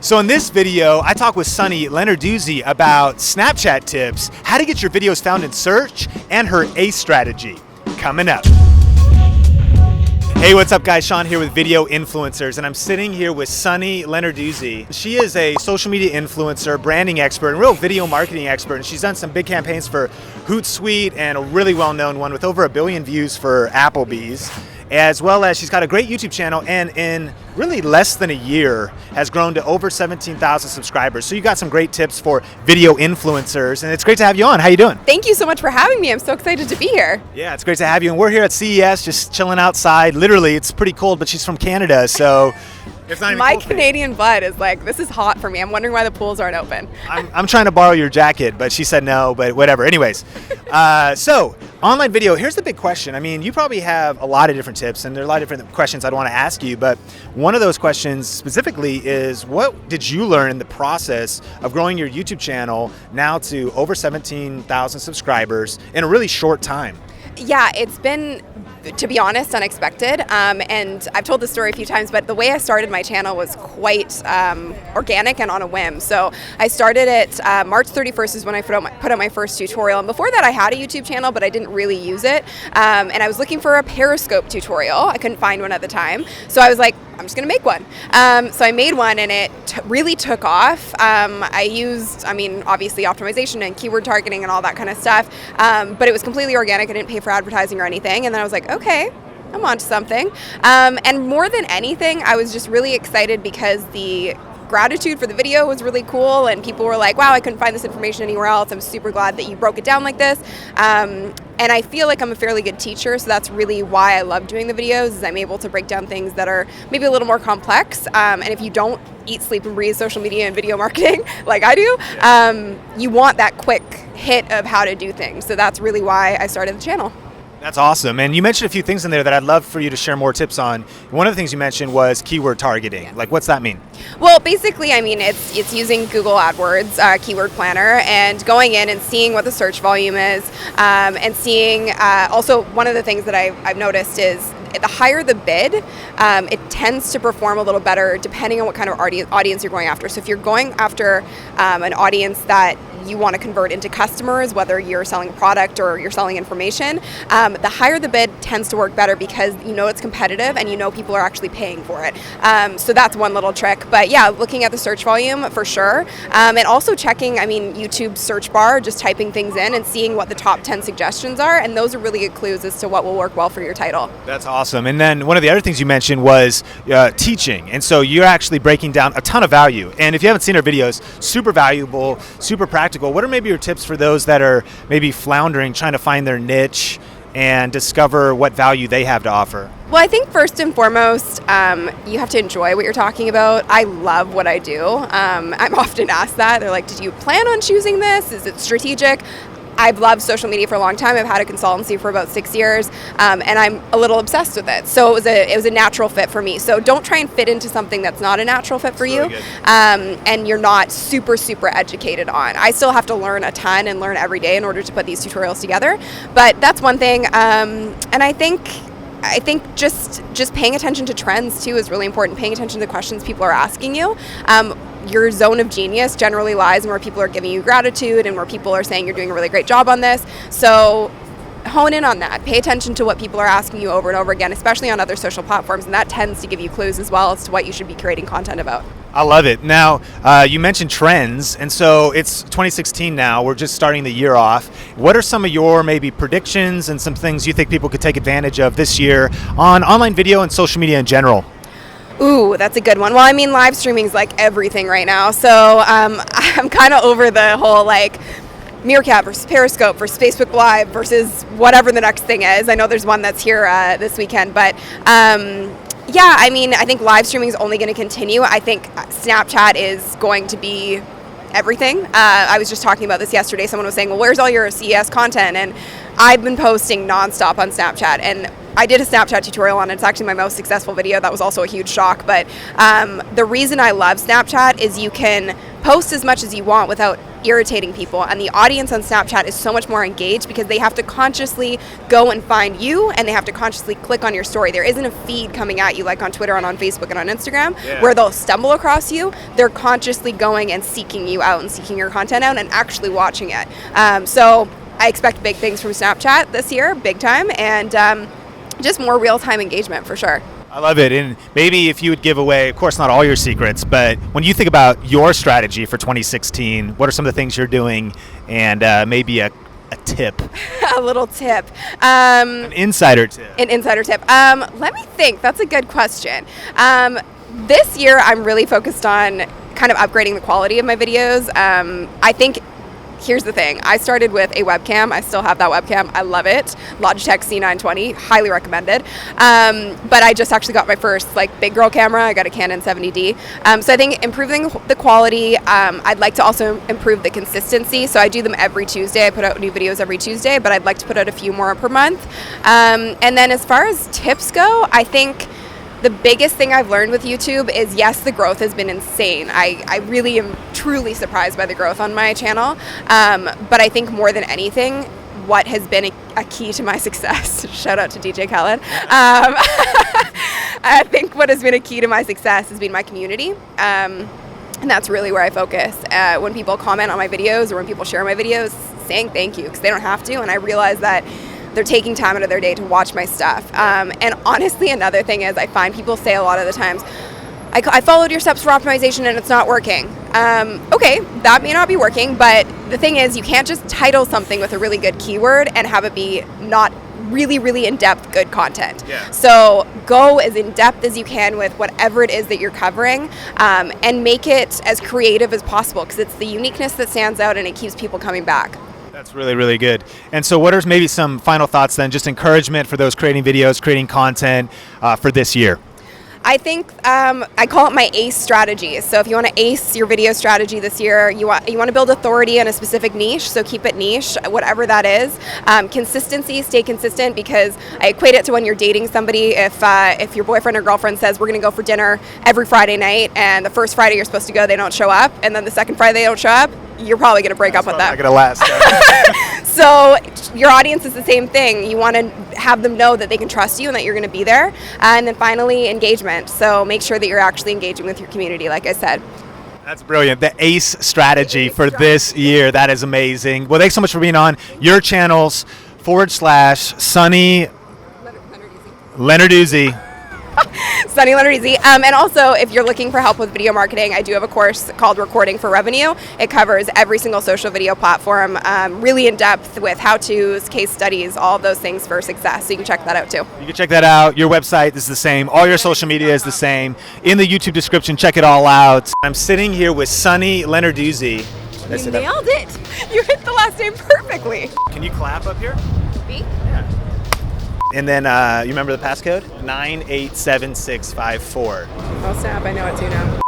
So in this video, I talk with Sunny Lenarduzzi about Snapchat tips, how to get your videos found in search, and her ACE strategy. Coming up. Hey, what's up guys? Sean here with Video Influencers, and I'm sitting here with Sunny Lenarduzzi. She is a social media influencer, branding expert, and real video marketing expert, and she's done some big campaigns for Hootsuite and a really well-known one with over 1 billion views for Applebee's, as well as she's got a great YouTube channel, and in really less than a year has grown to over 17,000 subscribers. So you got some great tips for video influencers, and it's great to have you on. How you doing? Thank you so much for having me. I'm so excited to be here. Yeah, it's great to have you, and we're here at CES just chilling outside. Literally, it's pretty cold, but she's from Canada, so it's not even My cold. Canadian blood is like, this is hot for me. I'm wondering why the pools aren't open. I'm trying to borrow your jacket, but she said no, but whatever. Anyways, so online video, here's the big question. I mean, you probably have a lot of different tips, and there are a lot of different questions I'd want to ask you, but one of those questions specifically is, what did you learn in the process of growing your YouTube channel now to over 17,000 subscribers in a really short time? Yeah, it's been, to be honest, unexpected. And I've told this story a few times, but the way I started my channel was quite organic and on a whim. So I started it, March 31st is when I put out my first tutorial. And before that I had a YouTube channel, but I didn't really use it. And I was looking for a Periscope tutorial. I couldn't find one at the time. So I was like, I'm just gonna make one. So I made one, and it really took off. I used, obviously optimization and keyword targeting and all that kind of stuff, but it was completely organic. I didn't pay for advertising or anything. And then I was like, okay, I'm onto something. And more than anything, I was just really excited because the gratitude for the video was really cool, and people were like, wow, I couldn't find this information anywhere else. I'm super glad that you broke it down like this. And I feel like I'm a fairly good teacher, so that's really why I love doing the videos, is I'm able to break down things that are maybe a little more complex. And if you don't eat, sleep, and breathe social media and video marketing like I do, you want that quick hit of how to do things. So that's really why I started the channel. That's awesome. And you mentioned a few things in there that I'd love for you to share more tips on. One of the things you mentioned was keyword targeting. Yeah. Like, what's that mean? Well, basically, it's using Google AdWords Keyword Planner and going in and seeing what the search volume is, and seeing, also one of the things that I've noticed is the higher the bid, it tends to perform a little better depending on what kind of audience you're going after. So if you're going after an audience that you want to convert into customers, whether you're selling a product or you're selling information, the higher the bid tends to work better because you know it's competitive and you know people are actually paying for it. So that's one little trick. But yeah, looking at the search volume for sure. And also checking, YouTube's search bar, just typing things in and seeing what the top 10 suggestions are. And those are really good clues as to what will work well for your title. That's awesome. And then one of the other things you mentioned was teaching. And so you're actually breaking down a ton of value. And if you haven't seen our videos, super valuable, super practical. What are maybe your tips for those that are maybe floundering, trying to find their niche and discover what value they have to offer? Well, I think first and foremost, you have to enjoy what you're talking about. I love what I do. I'm often asked that. They're like, did you plan on choosing this? Is it strategic? I've loved social media for a long time. I've had a consultancy for about 6 years, and I'm a little obsessed with it. So it was a natural fit for me. So don't try and fit into something that's not a natural fit for you, and you're not super educated on. I still have to learn a ton and learn every day in order to put these tutorials together. But that's one thing, and I think just paying attention to trends too is really important. Paying attention to the questions people are asking you. Your zone of genius generally lies in where people are giving you gratitude and where people are saying you're doing a really great job on this. So hone in on that. Pay attention to what people are asking you over and over again, especially on other social platforms, and that tends to give you clues as well as to what you should be creating content about. I love it. Now, you mentioned trends, and so it's 2016 now. We're just starting the year off. What are some of your maybe predictions and some things you think people could take advantage of this year on online video and social media in general? Ooh, that's a good one. Well, live streaming is like everything right now. So I'm kind of over the whole Meerkat versus Periscope versus Facebook Live versus whatever the next thing is. I know there's one that's here this weekend, but yeah, I think live streaming is only going to continue. I think Snapchat is going to be everything. I was just talking about this yesterday. Someone was saying, well, where's all your CES content? And I've been posting nonstop on Snapchat, and I did a Snapchat tutorial on it. It's actually my most successful video. That was also a huge shock. But the reason I love Snapchat is you can post as much as you want without irritating people. And the audience on Snapchat is so much more engaged because they have to consciously go and find you, and they have to consciously click on your story. There isn't a feed coming at you like on Twitter and on Facebook and on Instagram where they'll stumble across you. They're consciously going and seeking you out and seeking your content out and actually watching it. So I expect big things from Snapchat this year, big time, and just more real-time engagement for sure. I love it. And maybe if you would give away, of course, not all your secrets, but when you think about your strategy for 2016, what are some of the things you're doing, and maybe a tip? A little tip. An insider tip. An insider tip. Let me think. That's a good question. This year, I'm really focused on kind of upgrading the quality of my videos. I think, here's the thing. I started with a webcam. I still have that webcam. I love it. Logitech C920, highly recommended. But I just actually got my first big girl camera. I got a Canon 70D. So I think improving the quality. I'd like to also improve the consistency. So I do them every Tuesday. I put out new videos every Tuesday, but I'd like to put out a few more per month. And then as far as tips go, I think the biggest thing I've learned with YouTube is, yes, the growth has been insane. I really am truly surprised by the growth on my channel. But I think more than anything, what has been a key to my success, shout out to DJ Khaled, I think what has been a key to my success has been my community. And that's really where I focus. When people comment on my videos or when people share my videos, saying thank you, because they don't have to. And I realize that they're taking time out of their day to watch my stuff. And honestly, another thing is I find people say a lot of the times, I followed your steps for optimization and it's not working. Okay, that may not be working, but the thing is you can't just title something with a really good keyword and have it be not really, really in-depth good content. Yeah. So go as in-depth as you can with whatever it is that you're covering, and make it as creative as possible, because it's the uniqueness that stands out and it keeps people coming back. That's really, really good. And so what are maybe some final thoughts then, just encouragement for those creating videos, creating content for this year? I think I call it my ACE strategy. So if you want to ace your video strategy this year, you want to build authority in a specific niche, so keep it niche, whatever that is. Consistency, stay consistent, because I equate it to when you're dating somebody. If your boyfriend or girlfriend says, we're going to go for dinner every Friday night, and the first Friday you're supposed to go, they don't show up, and then the second Friday they don't show up, you're probably going to break up with them. Not going to last. So your audience is the same thing. You want to have them know that they can trust you and that you're going to be there. And then finally, engagement. So make sure that you're actually engaging with your community, like I said. That's brilliant. The ACE strategy for this year. That is amazing. Well, thanks so much for being on your channels /Sunny Lenarduzzi. Sunny Lenarduzzi. And also, if you're looking for help with video marketing, I do have a course called Recording for Revenue. It covers every single social video platform, really in depth with how-tos, case studies, all of those things for success. So you can check that out too. You can check that out. Your website is the same. All your social media is the same. In the YouTube description, check it all out. I'm sitting here with Sunny Lenarduzzi. You nailed it. You hit the last name perfectly. Can you clap up here? Me? Yeah. And then you remember the passcode? 987654. Oh snap, I know it too now.